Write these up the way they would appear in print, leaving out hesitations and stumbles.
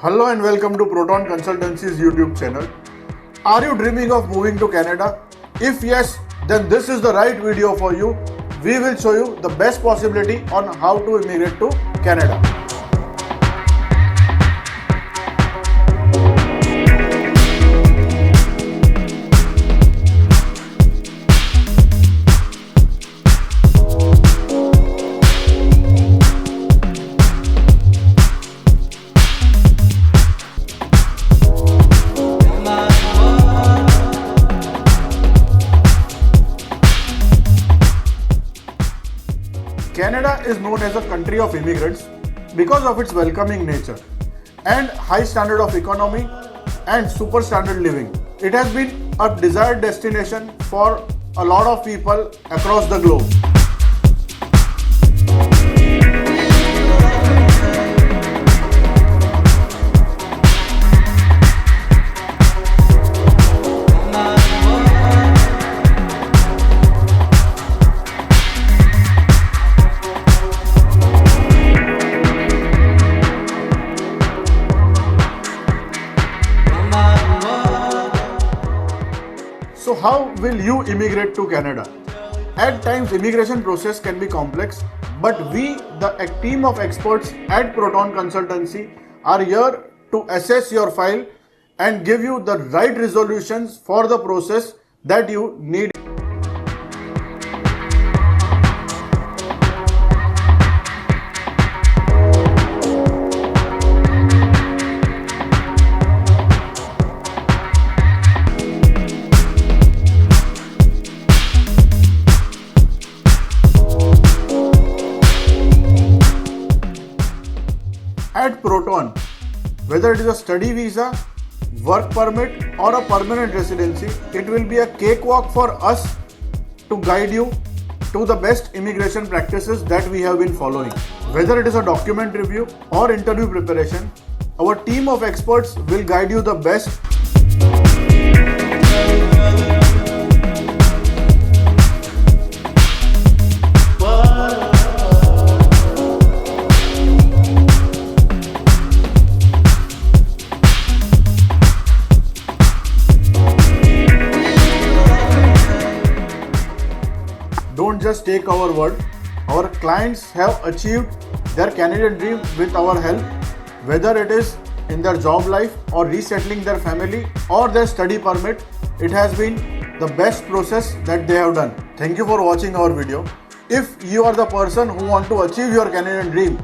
Hello and welcome to Proton Consultancy's YouTube channel. Are you dreaming of moving to Canada? If yes, then this is the right video for you. We will show you the best possibility on how to immigrate to Canada. Canada is known as a country of immigrants because of its welcoming nature and high standard of economy and super standard living. It has been a desired destination for a lot of people across the globe. So how will you immigrate to Canada? At times immigration process can be complex, but we, the team of experts at Proton Consultancy, are here to assess your file and give you the right resolutions for the process that you need. At Proton, whether it is a study visa, work permit or a permanent residency, it will be a cakewalk for us to guide you to the best immigration practices that we have been following. Whether it is a document review or interview preparation, our team of experts will guide you the best. Don't just take our word. Our clients have achieved their Canadian dream with our help, whether it is in their job life or resettling their family or their study permit. It has been the best process that they have done. Thank you for watching our video. If you are the person who want to achieve your Canadian dream,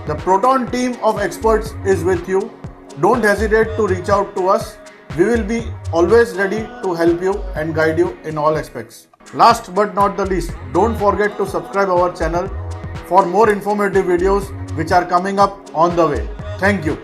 the Proton team of experts is with you. Don't hesitate to reach out to us. We will be always ready to help you and guide you in all aspects. Last but not the least, don't forget to subscribe our channel for more informative videos which are coming up on the way. Thank you.